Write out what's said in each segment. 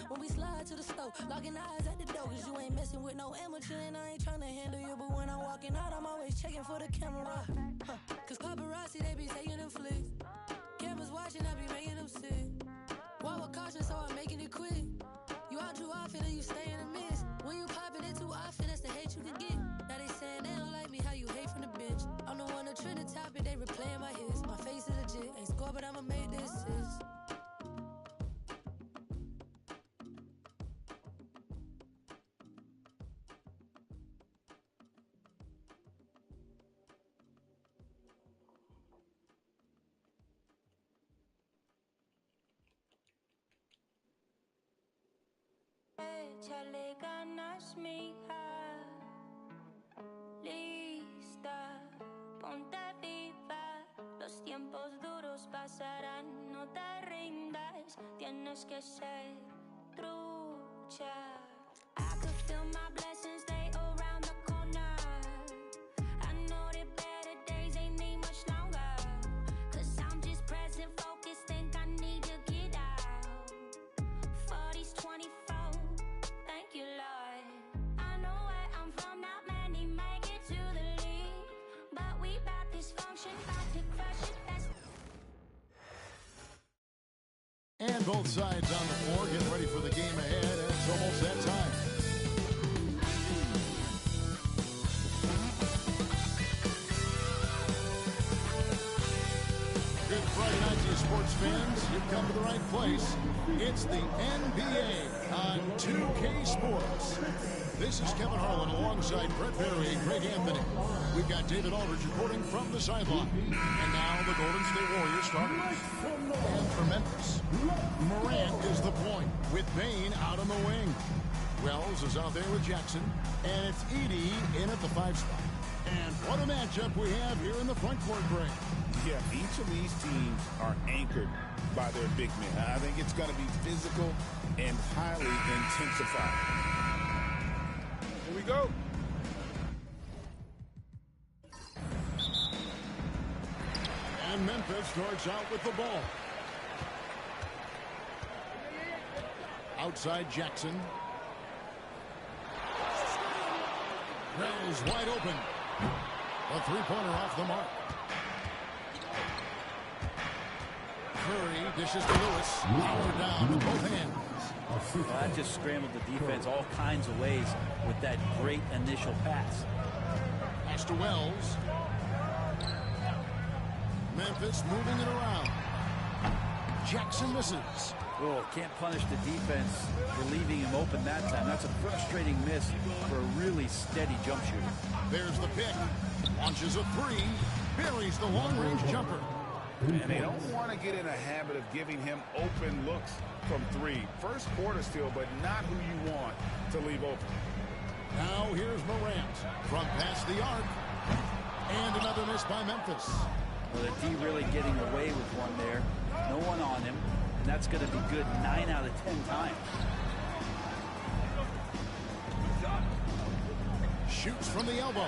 when we slide to the stove. Locking eyes at the door, cause you ain't messing with no amateur, and I ain't tryna handle you. But when I'm walking out, I'm always checking for the camera. Cause paparazzi, they be taking them flicks. Cameras watching, I be making them sick. Walk with caution, so I'm making it quick. You out too often and you stay in the mist. When you popping it too often, that's the hate you can get. Now they saying they don't like me, how you hate from the bench. I'm the one that trend the topic, they replaying my hits. My face is legit, ain't score, but I'ma make this assist. Échale ganas, mija. Lista, ponte viva. Los tiempos duros pasarán, no te rindas. Tienes que ser trucha. I could feel my blessings, they around the corner. I know that better days ain't need much longer. Cause I'm just present, focused, think I need to get out. 40s, 24. Thank you, Lord. I know where I'm from, not many make it to the league. But we bout dysfunction, bout to crush it, that's... And both sides on the floor getting ready for the game ahead, and it's almost that time. Good Friday night to you sports fans. You've come to the right place. It's the NBA on 2K Sports. This is Kevin Harlan alongside Brett Berry and Greg Anthony. We've got David Aldridge reporting from the sideline. And now the Golden State Warriors starters. And for Memphis, Morant is the point with Bane out on the wing. Wells is out there with Jackson. And it's Edey in at the 5 spot. And what a matchup we have here in the front court, Greg. Yeah, each of these teams are anchored by their big men. I think it's going to be physical and highly intensified. Here we go. And Memphis starts out with the ball. Outside Jackson. Wells wide open. A three-pointer off the mark. Curry dishes to Lewis. Power down with both hands. Well, that just scrambled the defense all kinds of ways with that great initial pass. Pass to Wells. Memphis moving it around. Jackson misses. Oh, can't punish the defense for leaving him open that time. That's a frustrating miss for a really steady jump shooter. There's the pick. Launches a three. Buries the long-range jumper. And they don't want to get in a habit of giving him open looks from three. First quarter still, but not who you want to leave open. Now here's Morant from past the arc. And another miss by Memphis. Well, the D really getting away with one there. No one on him. And that's going to be good 9 out of 10 times. Shoots from the elbow.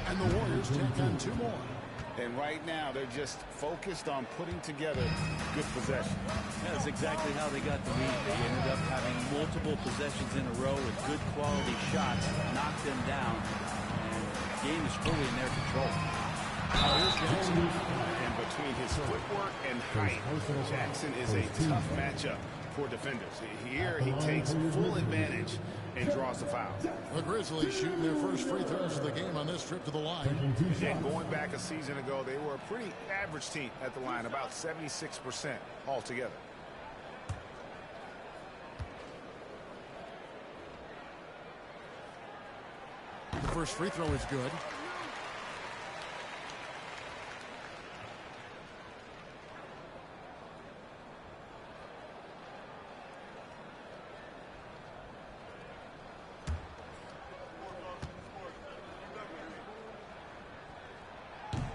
And the Warriors take on 2 more. And right now, they're just focused on putting together good possession. Yeah, that's exactly how they got the lead. They ended up having multiple possessions in a row with good quality shots, knocked them down, and the game is fully in their control. Here's Jackson. And between his footwork and height, Jackson is a tough matchup for defenders. Here, he takes full advantage and draws the foul. The Grizzlies shooting their first free throws of the game on this trip to the line. And going back a season ago, they were a pretty average team at the line, about 76% altogether. The first free throw is good.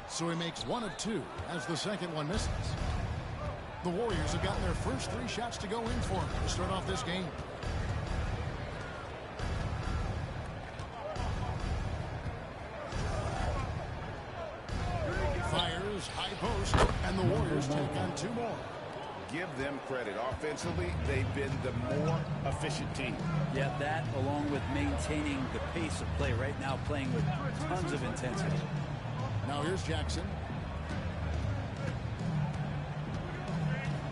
So he makes 1 of 2 as the second one misses. The Warriors have gotten their first 3 shots to go in for him to start off this game. Fires, high post, and the Warriors take on 2 more. give them credit. Offensively, they've been the more efficient team. Yeah, that along with maintaining the pace of play right now, playing with tons of intensity. Now here's Jackson.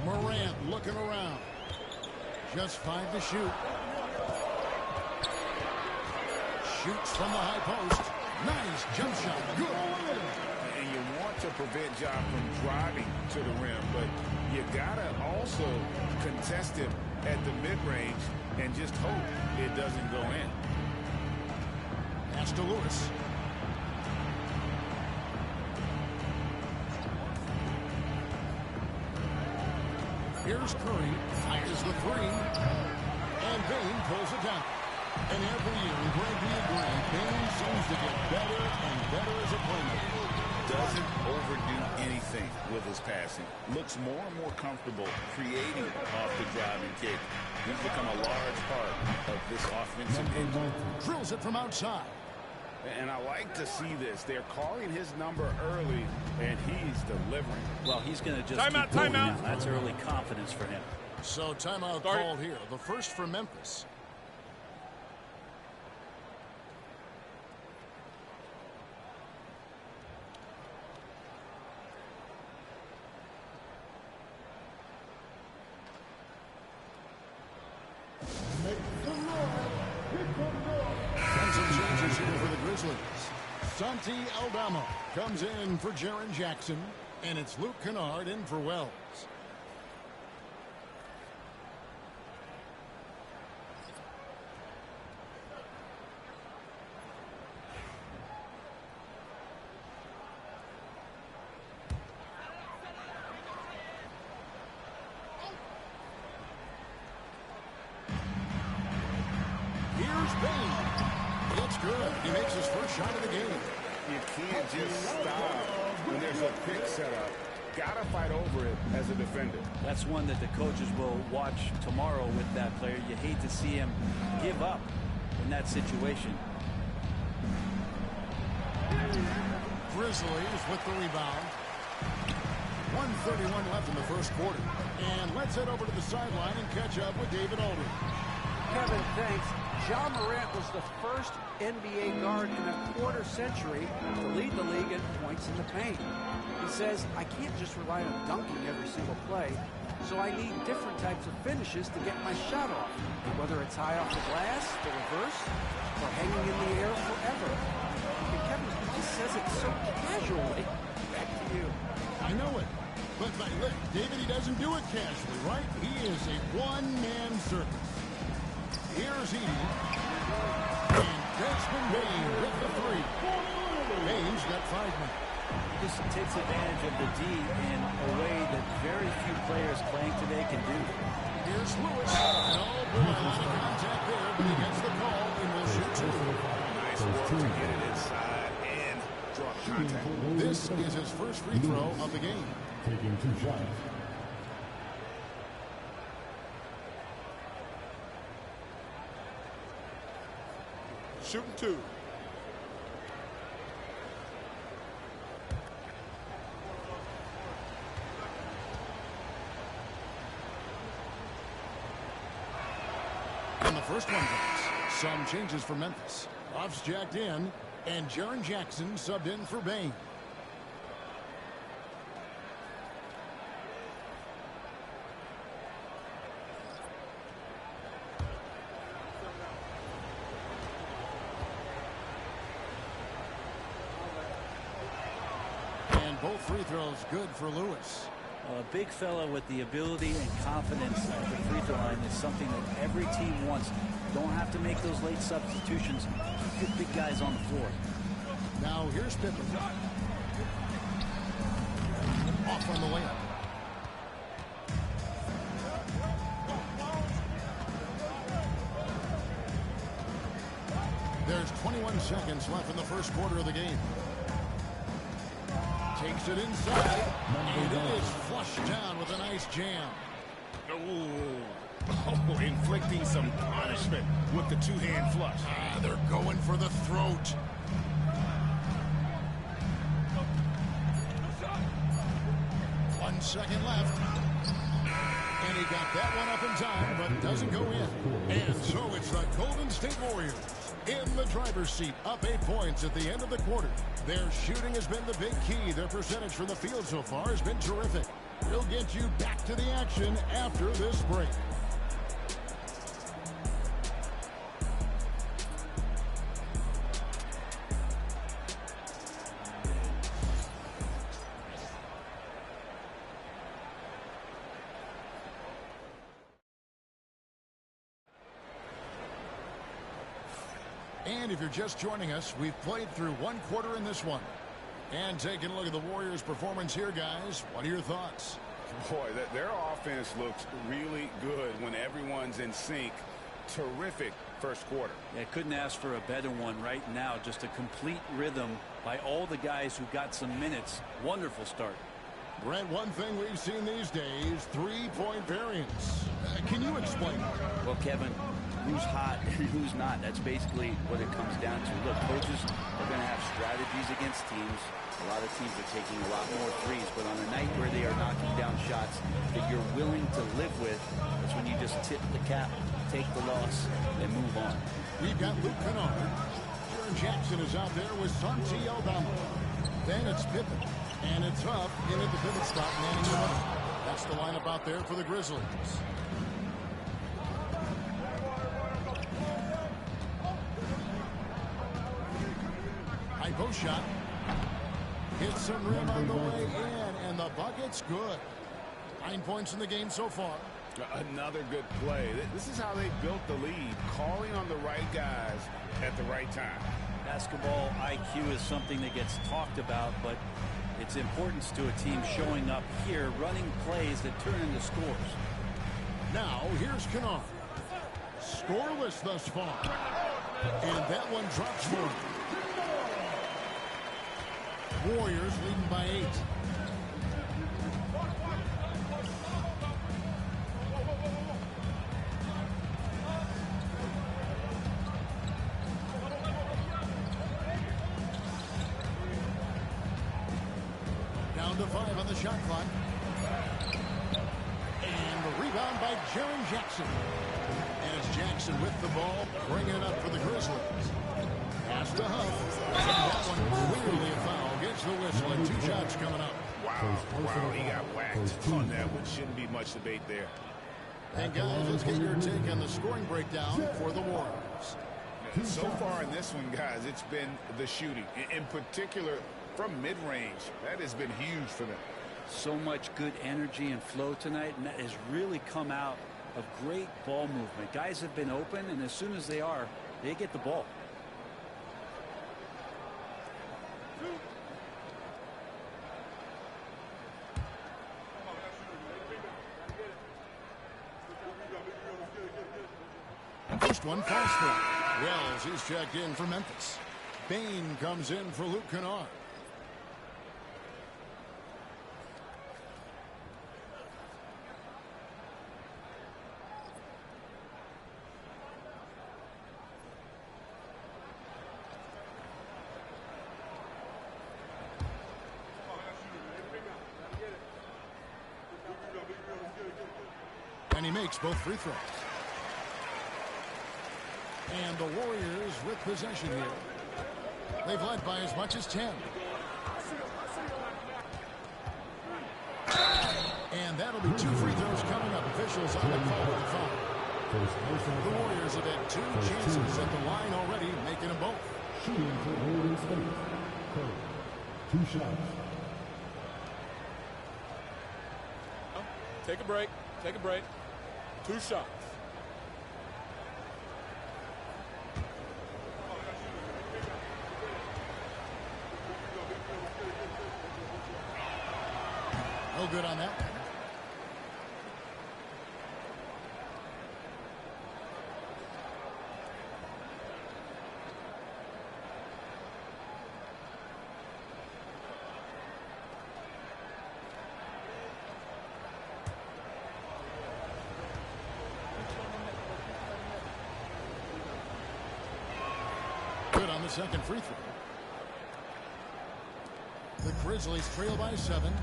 Morant looking around. Just 5 to shoot. Shoots from the high post. Nice jump shot. Good. And you want to prevent Ja from driving to the rim, but you gotta also contest him at the mid-range and just hope it doesn't go in. Pass to Lewis. Here's Curry. Fires the three. And Bane pulls it down. And every year, Greg, we agree, Bane seems to get better and better as a playmaker. Doesn't overdo anything with his passing. Looks more and more comfortable creating off the driving kick. He's become a large part of this offensive engine. Drills it from outside. And I like to see this. They're calling his number early, and he's delivering. Well, he's going to just keep going now. That's early confidence for him. So timeout called here. The first for Memphis. And some changes here for the Grizzlies. Santi Aldama comes in for Jaren Jackson, and it's Luke Kennard in for Wells. Here's Bane. It's good. He makes his first shot of the game. You can't just stop when there's a pick set up. Gotta fight over it as a defender. That's one that the coaches will watch tomorrow with that player. You hate to see him give up in that situation. Grizzlies with the rebound. 1:31 left in the first quarter. And let's head over to the sideline and catch up with David Aldridge. Kevin, thanks. Ja Morant was the first NBA guard in a quarter century to lead the league in points in the paint. He says, I can't just rely on dunking every single play, so I need different types of finishes to get my shot off, whether it's high off the glass, the reverse, or hanging in the air forever. And Kevin, he just says it so casually. Back to you. I know it. But look, David, he doesn't do it casually, right? He is a one-man circus. Here's Edie. And Desmond Bane with the three. Bane's got 5 now. This takes advantage of the D in a way that very few players playing today can do. Here's Lewis. No, boy, a lot of contact there, but he gets the call and will shoot 2. Nice work to get it inside and draw contact. This is his first free throw of the game. Taking 2 shots. Shooting 2. And the first one goes. Some changes for Memphis. Off's jacked in, and Jaren Jackson subbed in for Bane. Both free throws good for Lewis. A big fella with the ability and confidence at the free throw line is something that every team wants. Don't have to make those late substitutions. Keep your big guys on the floor. Now here's Pippen. Off on the layup. There's 21 seconds left in the first quarter of the game. Takes it inside, and it is flushed down with a nice jam. Oh, inflicting some punishment with the two-hand flush. They're going for the throat. One second left. got that one up in time, but doesn't go in. And so it's the Golden State Warriors in the driver's seat, up 8 points at the end of the quarter. Their shooting has been the big key. Their percentage from the field so far has been terrific. We'll get you back to the action after this break. And if you're just joining us, we've played through 1 quarter in this one. And taking a look at the Warriors' performance here, guys, what are your thoughts? Boy, their offense looks really good when everyone's in sync. Terrific first quarter. Yeah, couldn't ask for a better one right now. Just a complete rhythm by all the guys who got some minutes. Wonderful start. Brent, one thing we've seen these days, 3-point variance. Can you explain it? Well, Kevin, who's hot and who's not, that's basically what it comes down to. Look, coaches are going to have strategies against teams. A lot of teams are taking a lot more threes, but on a night where they are knocking down shots that you're willing to live with, that's when you just tip the cap, take the loss, and move on. We've got Luke Kennard. Jaren Jackson is out there with Santi Aldama. Then it's Pippen. And it's up in at the pivot spot, manning the middle. That's the lineup out there for the Grizzlies. High post shot. Hits some rim on the way in, and the bucket's good. 9 points in the game so far. Another good play. This is how they built the lead, calling on the right guys at the right time. Basketball IQ is something that gets talked about, but its importance to a team showing up here, running plays that turn into scores. Now, here's Kennard. Scoreless thus far. And that one drops for him. Warriors leading by 8. Down to 5 on the shot clock. And the rebound by Jaren Jackson. As Jackson with the ball, bringing it up for the Grizzlies. Pass to Huff. And that one clearly a foul. Gets the whistle, and 2 shots coming up. Wow, he got whacked on that one. Shouldn't be much debate there. And guys, let's get your take on the scoring breakdown for the Warriors. So far in this one, guys, it's been the shooting. In particular, from mid-range. That has been huge for them. So much good energy and flow tonight, and that has really come out of great ball movement. Guys have been open, and as soon as they are, they get the ball. First one falls through. Wells, he's checked in for Memphis. Bain comes in for Luke Kennard. And he makes both free throws. And the Warriors with possession here. They've led by as much as 10. And that'll be 2 free throws coming up. Officials on the call with the foul. The Warriors have had 2 chances at the line already, making them both. Shooting for Golden State. 2 shots. Take a break. Take a break. 2 shots. No good on that one. Good on the second free throw. The Grizzlies trail by 7.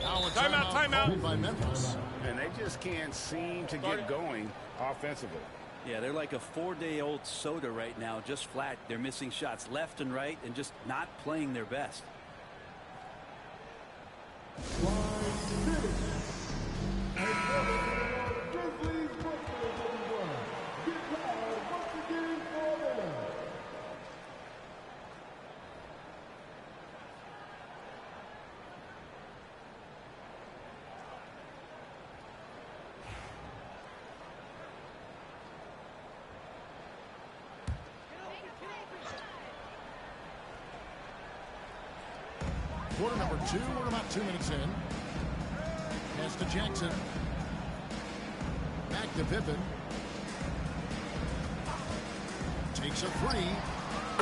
Now a timeout Timeout. called by Memphis. And they just can't seem to get going offensively. Yeah, they're like a 4-day-old soda right now, just flat. They're missing shots left and right and just not playing their best. Quarter number 2, we're about 2 minutes in. Pass to Jackson. Back to Pippen. Takes a 3.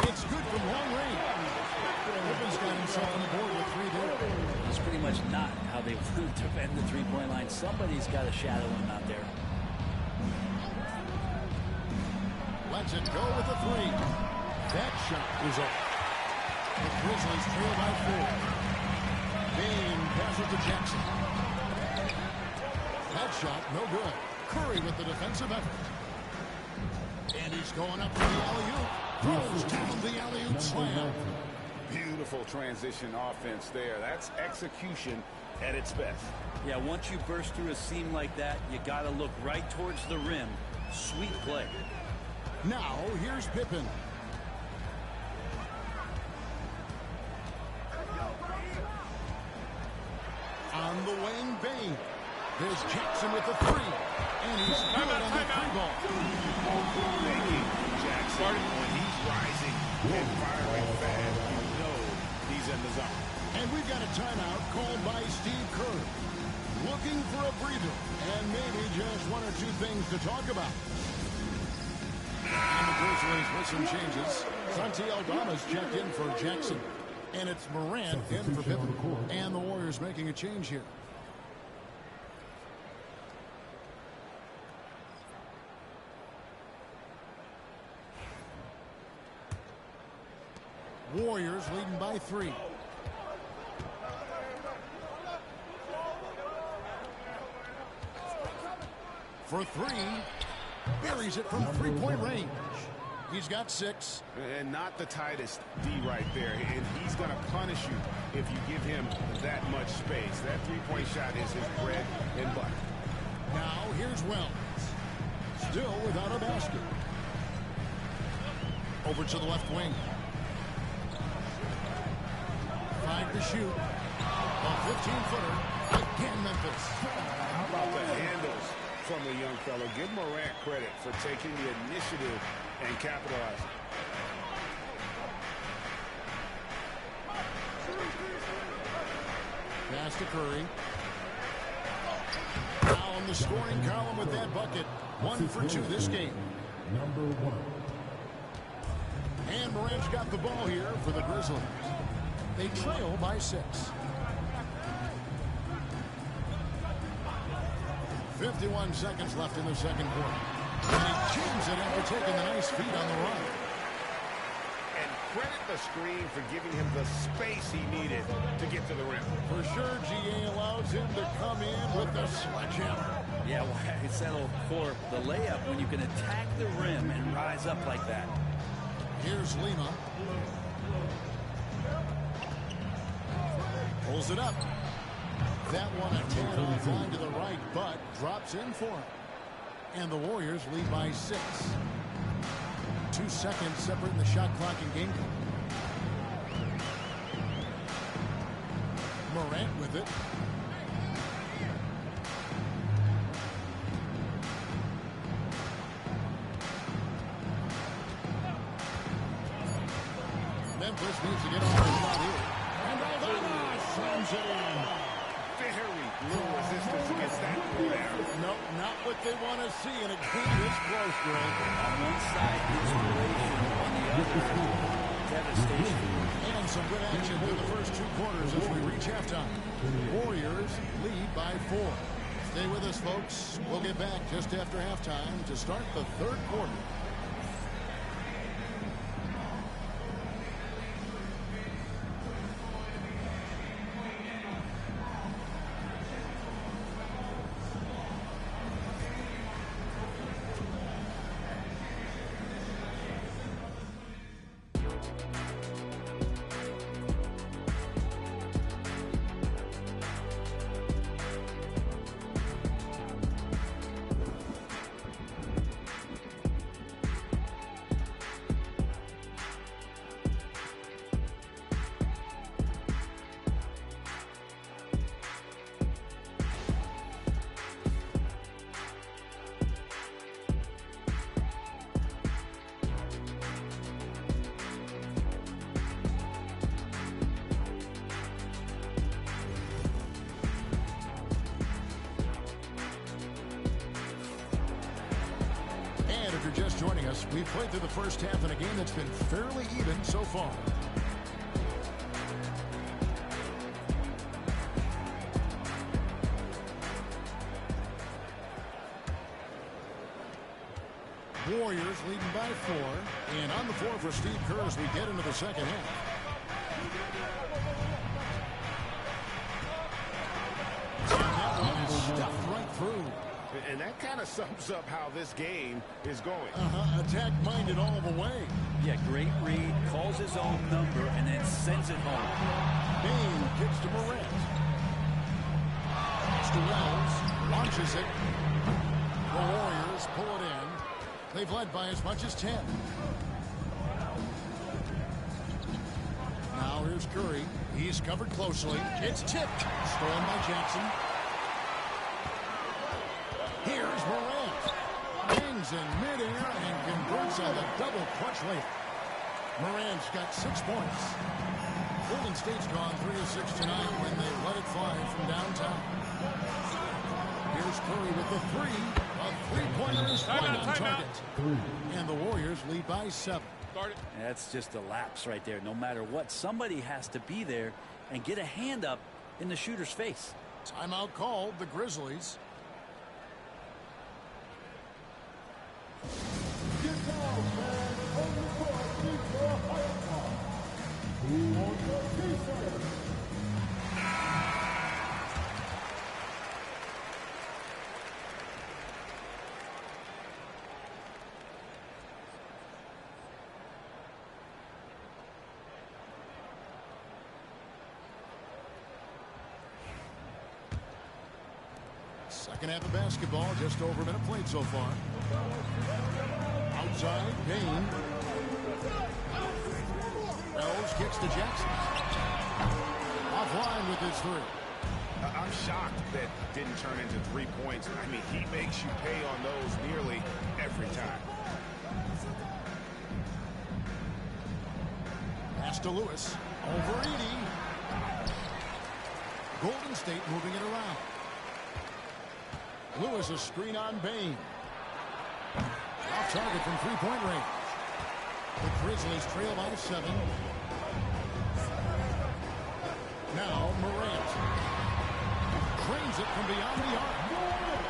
It's good from long range. Pippen's got himself on the board with 3 there. That's pretty much not how they want to defend the three-point line. Somebody's got to shadow him out there. Lets it go with a 3. That shot is off. The Grizzlies trail by 4. Bain passes to Jackson. That shot, no good. Curry with the defensive effort. And he's going up for the alley-oop. Throws down the alley-oop slam. Beautiful transition offense there. That's execution at its best. Yeah, once you burst through a seam like that, you got to look right towards the rim. Sweet play. Now, here's Pippen. On the wing, Bain. There's Jackson with the 3. And he's good on the 3 ball. Jackson, when he's rising and firing fast, you know he's in the zone. And we've got a timeout called by Steve Kerr. Looking for a breather and maybe just 1 or 2 things to talk about. And the Grizzlies with some changes. Santi Aldama's checked in for Jackson. And it's Morant in for Pippen. And the Warriors making a change here. Warriors leading by 3. For 3. Buries it from 3-point range. He's got 6. And not the tightest D right there. And he's going to punish you if you give him that much space. That 3-point shot is his bread and butter. Now here's Wells. Still without a basket. Over to the left wing. 5 to shoot. A 15-footer. Again, Memphis. How about the handles from the young fellow? Give Morant credit for taking the initiative and capitalizing. Pass to Curry. Now in the scoring column with that bucket. 1 for 2 this game. Number 1. And Morant's got the ball here for the Grizzlies. They trail by 6. 51 seconds left in the second quarter. And he jams it after taking the nice feed on the run. And credit the screen for giving him the space he needed to get to the rim. For sure, GA allows him to come in with the sledgehammer. Yeah, well, it's that old core, the layup, when you can attack the rim and rise up like that. Here's Lima. Pulls it up. That one a tad offline to the right, but drops in for him. And the Warriors lead by 6. 2 seconds separating the shot clock and game clock. Morant with it. Memphis needs to get on the shot here. And Aldana slams it in. Very little resistance against that down. No, not what they want to see in a game this close, Greg. On one side, inspiration. On the other, devastation. And some good action through the first 2 quarters as we reach halftime. Warriors lead by 4. Stay with us, folks. We'll get back just after halftime to start the 3rd quarter. you're just joining us, we've played through the first half in a game that's been fairly even so far. Warriors leading by 4. And on the floor for Steve Kerr as we get into the second half. And that one is stuffed right through. And that kind of sums up how this game is going. Attack-minded all the way. Yeah, great read, calls his own number, and then sends it home. Bain kicks to Morant. It's to Wells. Launches it. The Warriors pull it in. They've led by as much as 10. Now here's Curry. He's covered closely. It's tipped. Stolen by Jackson. Here's Morant. Bangs in midair and converts on the double clutch later. Morant's got 6 points. Golden State's gone 3 of 6 tonight when they let it fly from downtown. Here's Curry with the 3. A three-pointer is right on target. And the Warriors lead by 7. That's just a lapse right there. No matter what, somebody has to be there and get a hand up in the shooter's face. Timeout called, the Grizzlies. Second half of basketball, just over a minute played so far. Outside, Bain. Wells kicks to Jackson. Offline with his 3. I'm shocked that didn't turn into 3 points. I mean, he makes you pay on those nearly every time. Pass to Lewis. Over Edie. Golden State moving it around. Lewis a screen on Bain. Off target from 3-point range. The Grizzlies trail by 7. Now Morant. Cranes it from beyond the arc.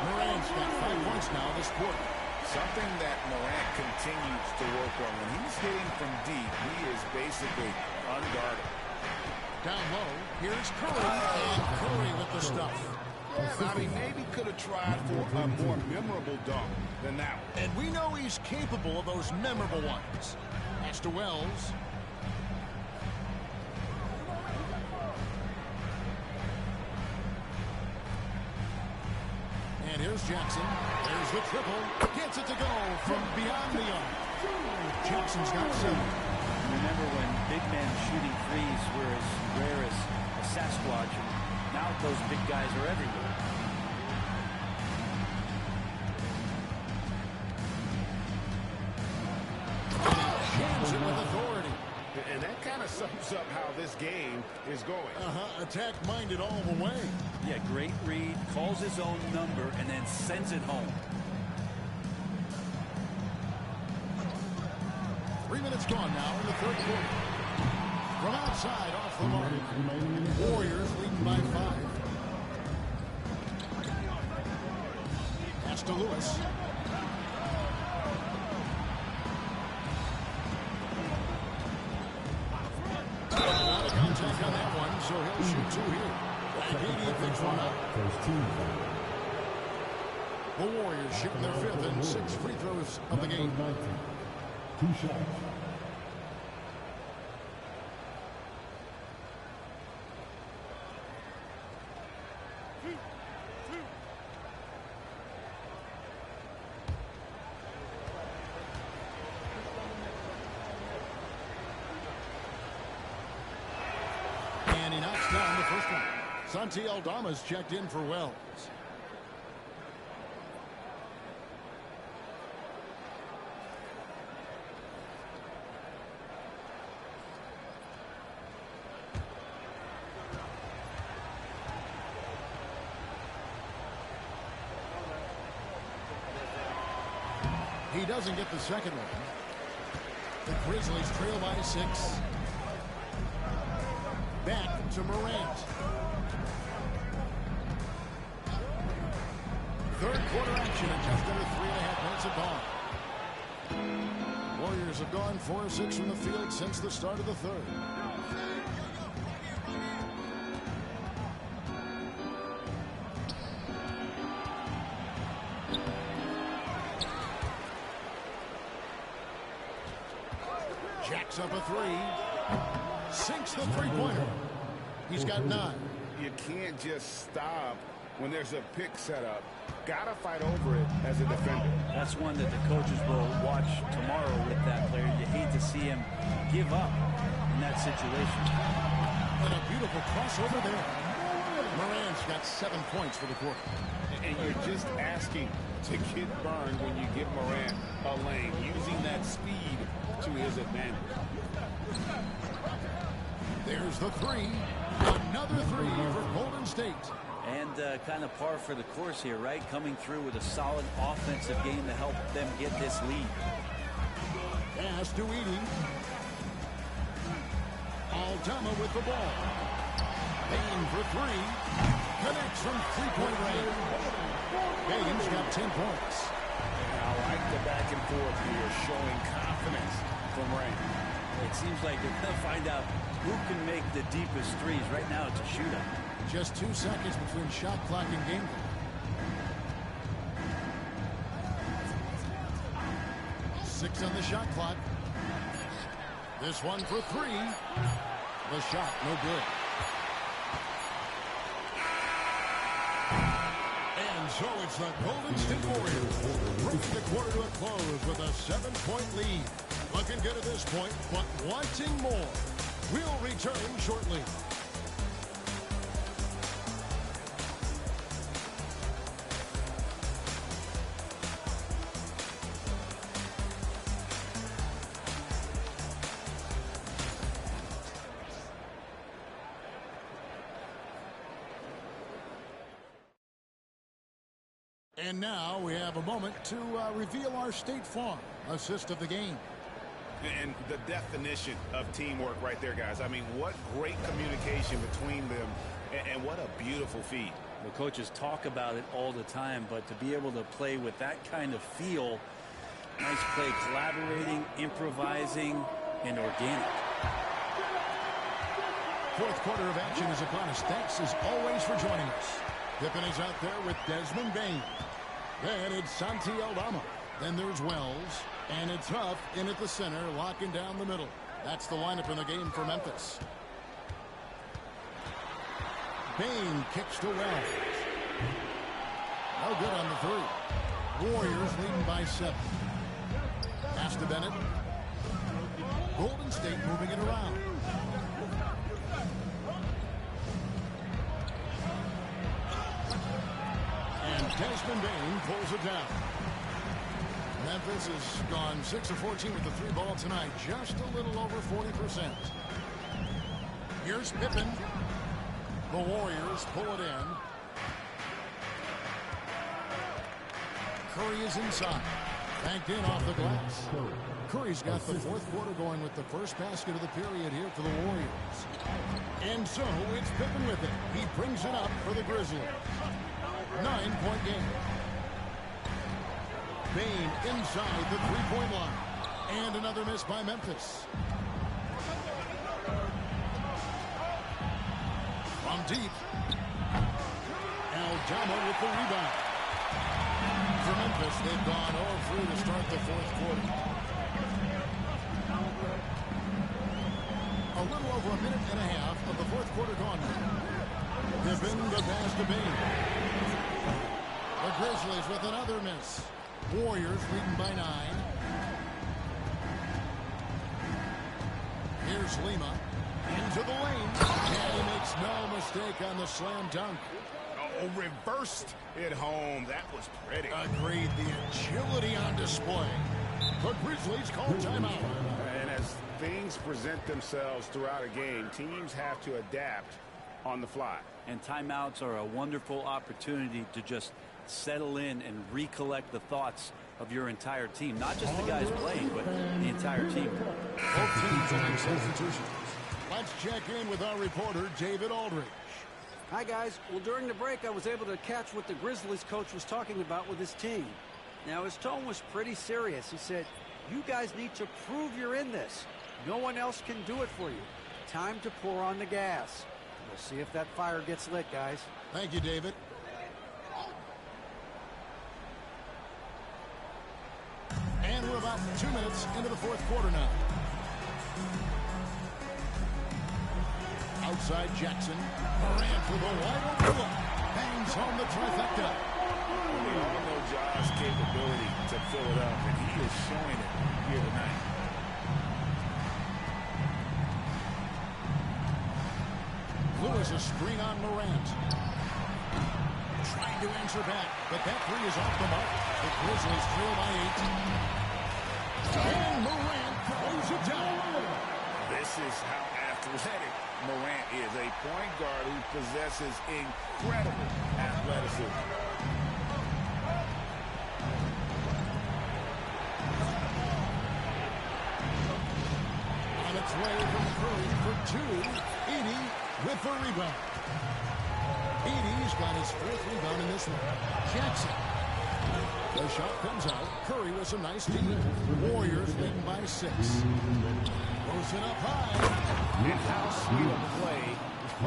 Morant's got 5 points now this quarter. Something that Morant continues to work on. When he's hitting from deep, he is basically unguarded. Down low, here's Curry. And Curry with the stuff. I mean, maybe could have tried for a more memorable dunk than that one. And we know he's capable of those memorable ones. Pass to Wells. And here's Jackson. There's the triple. Gets it to go from beyond the arc. Jackson's got 7. Remember when big men shooting threes were as rare as a Sasquatch, and now those big guys are everywhere. Jams it with authority. And that kind of sums up how this game is going. Attack-minded all the way. Yeah, great read, calls his own number, and then sends it home. 3 minutes gone now in the third quarter. From outside, off the mark. Warriors leading by 5. Pass to Lewis. Out of contact on that one, so he'll shoot 2 here. And he picks one up. The Warriors shooting their 5th and 6th free throws of the game. 2 shots. And he knocks down the first one. Santi Aldama's checked in for Wells. He doesn't get the second one. The Grizzlies trail by 6. Back to Morant. Third quarter action at just under 3.5 minutes of gone. Warriors have gone 4 of 6 from the field since the start of the third. Jacks up a 3. Sinks the three-pointer. He's got 9. You can't just stop when there's a pick set up. Gotta fight over it as a defender. That's one that the coaches will watch tomorrow with that player. You hate to see him give up in that situation. And a beautiful crossover there. Morant's got 7 points for the quarter. And you're just asking to get burned when you give Morant a lane, using that speed to his advantage. There's the 3. Another 3 for Golden State. And kind of par for the course here, right? Coming through with a solid offensive game to help them get this lead. Pass to Edey. Aldama with the ball. Bane for 3. Connects from three-point range. Bane's got 10 points. I like the back and forth here, showing confidence from Ray. It seems like they're going to find out who can make the deepest threes. Right now it's a shootout. Just 2 seconds between shot clock and game clock. 6 on the shot clock. This one for 3. The shot, no good. And so it's the Golden State Warriors bringing the quarter to a close with a 7-point lead. Looking good at this point, but wanting more. We'll return shortly. And now we have a moment to reveal our State Farm assist of the game. And the definition of teamwork right there, guys. I mean, what great communication between them, and what a beautiful feed. The coaches talk about it all the time, but to be able to play with that kind of feel, nice play, collaborating, improvising, and organic. Fourth quarter of action is upon us. Thanks as always for joining us. Pippen is out there with Desmond Bane. Then it's Santi Aldama. Then there's Wells. And it's Huff in at the center, locking down the middle. That's the lineup in the game for Memphis. Bane kicks to Wells. No good on the 3. Warriors leading by 7. Pass to Bennett. Golden State moving it around. And Desmond Bane pulls it down. Memphis has gone 6 of 14 with the 3 ball tonight. Just a little over 40%. Here's Pippen. The Warriors pull it in. Curry is inside. Banked in off the glass. Curry's got the fourth quarter going with the first basket of the period here for the Warriors. And so it's Pippen with it. He brings it up for the Grizzlies. 9-point game. Bane inside the three-point line. And another miss by Memphis. From deep. Aldama with the rebound. For Memphis, they've gone 0-3 to start the fourth quarter. A little over a minute and a half of the fourth quarter gone. Pippen the pass to Bane. The Grizzlies with another miss. Warriors leading by 9. Here's Lima into the lane. And he makes no mistake on the slam dunk. Oh, reversed it home. That was pretty. Agreed. The agility on display. The Grizzlies call timeout. And as things present themselves throughout a game, teams have to adapt on the fly. And timeouts are a wonderful opportunity to just settle in and recollect the thoughts of your entire team. Not just the guys playing, but the entire team. Both teams will make substitutions. Let's check in with our reporter, David Aldridge. Hi, guys. Well, during the break, I was able to catch what the Grizzlies coach was talking about with his team. Now, his tone was pretty serious. He said, you guys need to prove you're in this. No one else can do it for you. Time to pour on the gas. We'll see if that fire gets lit, guys. Thank you, David. And we're about 2 minutes into the fourth quarter now. Outside Jackson. Morant with a wide open look. Bangs home the trifecta. We all know Ja's capability to fill it up, and he is showing it here tonight. Lewis a screen on Morant. Trying to answer back, but that three is off the mark. The Grizzlies trail by 8. And Morant throws it down. This is how athletic Morant is. A point guard who possesses incredible athleticism. On its way from Curry for 2. Edey with the rebound. Edey's got his 4th rebound in this one. Jackson. The shot comes out. Curry with some nice D. Warriors leading by 6. Goes it up high. And how sweet a play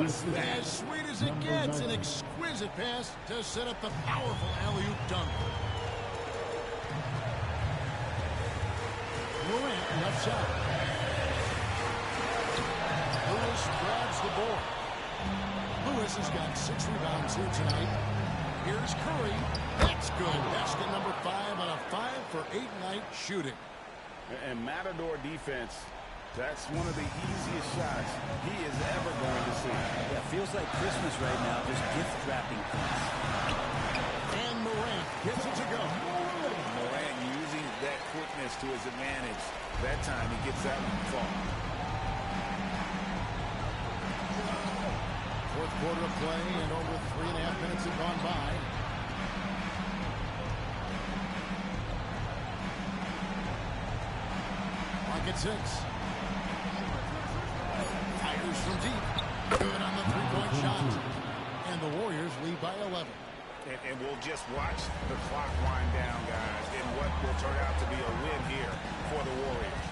was that? As sweet as it gets. An exquisite pass to set up the powerful alley-oop dunk. Morant left side. Lewis grabs the board. Lewis has got 6 rebounds here tonight. Here's Curry. That's good. Basket number 5 on a 5-for-8 night shooting. And Matador defense, that's one of the easiest shots he is ever going to see. Yeah, feels like Christmas right now, just gift wrapping things. And Morant gets it to go. Morant using that quickness to his advantage. That time he gets that one fall. Fourth quarter of play, and over 3.5 minutes have gone by. Clock at 6. Fires from deep. Good on the three-point shot. And the Warriors lead by 11. And we'll just watch the clock wind down, guys, in what will turn out to be a win here for the Warriors.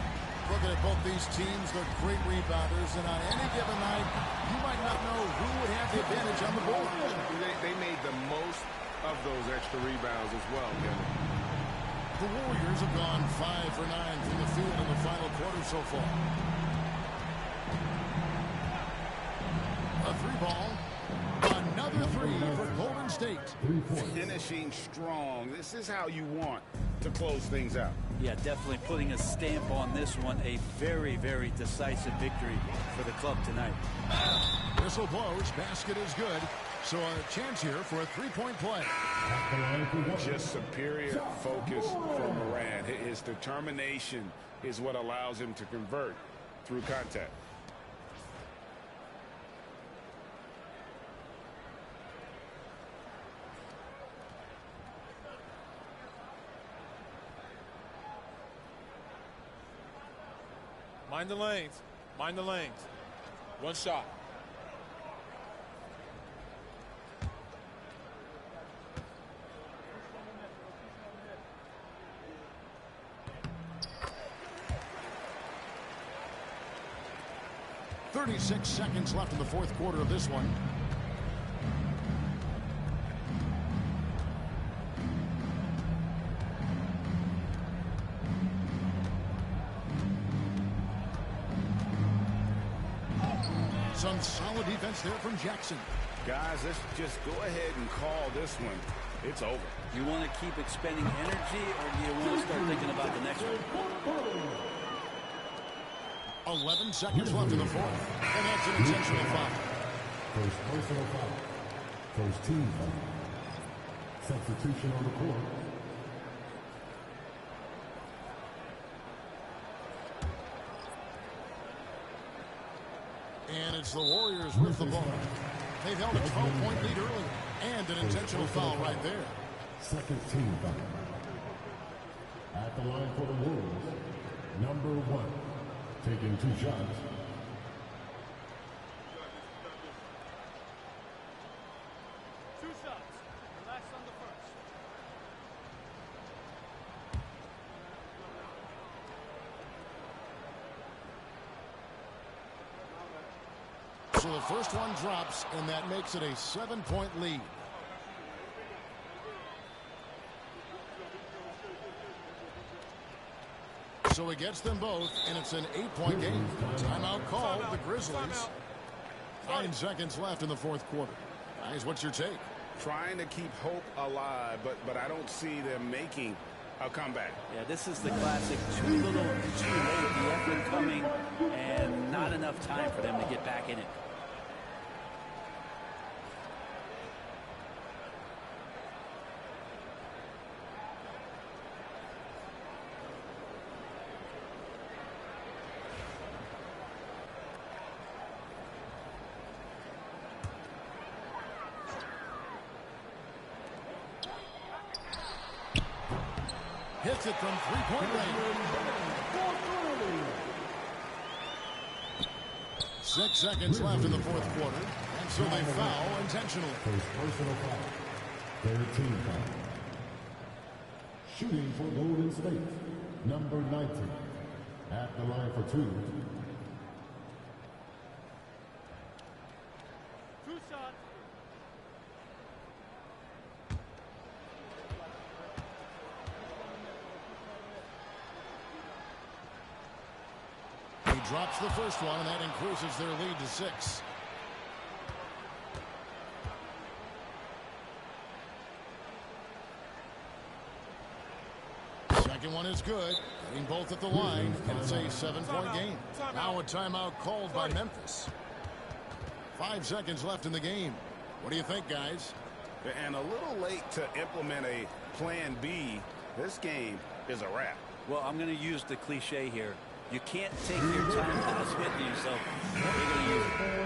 Looking at both these teams, they're great rebounders, and on any given night, you might not know who would have the advantage on the board. They made the most of those extra rebounds as well, Kevin. The Warriors have gone 5 for 9 from the field in the final quarter so far. A 3-ball. Another 3 for Golden State. Finishing strong. This is how you want to close things out. Yeah, definitely putting a stamp on this one. A very, very decisive victory for the club tonight. Whistle blows. Basket is good. So a chance here for a 3-point play. Just superior focus from Morant. His determination is what allows him to convert through contact. Mind the lanes. Mind the lanes. One shot. .36 seconds left in the fourth quarter of this one. Some solid defense there from Jackson. Guys, let's just go ahead and call this one. It's over. Do you want to keep expending energy, or do you want to start thinking about the next one? 11 seconds left in the fourth. And that's an intentional foul. First personal foul. First team foul. Substitution on the court. And it's the Warriors with the ball. They've held a 12-point lead early. And an intentional foul right there. Second team foul. At the line for the Wolves, number 1, taking 2 shots. Relax on the first. So the first one drops, and that makes it a 7-point lead. So he gets them both, and it's an 8-point game. Timeout called, the Grizzlies. 9 seconds left in the fourth quarter. Guys, what's your take? Trying to keep hope alive, but I don't see them making a comeback. Yeah, this is the classic too little, too late. The effort coming, and not enough time for them to get back in it. Hits it from 3-point range. 6 seconds left in the fourth quarter, and so they foul intentionally. Personal foul. Third team foul. Shooting for Golden State, number 19. At the line for 2. 2 shots. He drops the first one, and that increases their lead to 6. Second one is good. Getting both at the line, and it's a 7-point game. Now a timeout called by Memphis. 5 seconds left in the game. What do you think, guys? And a little late to implement a plan B. This game is a wrap. Well, I'm going to use the cliche here. You can't take your time to the sweat to yourself. You're going to use it.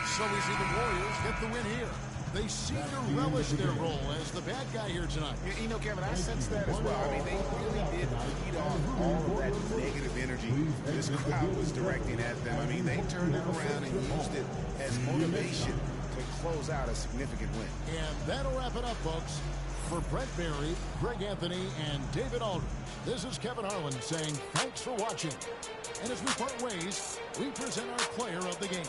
So we see the Warriors get the win here. They seem to relish their role as the bad guy here tonight. You know, Kevin, I sense that as well. I mean, they really did feed off all of that negative energy this crowd was directing at them. I mean, they turned it around and used it as motivation to close out a significant win. And that'll wrap it up, folks. For Brett Berry, Greg Anthony, and David Aldridge, this is Kevin Harlan saying thanks for watching. And as we part ways, we present our player of the game.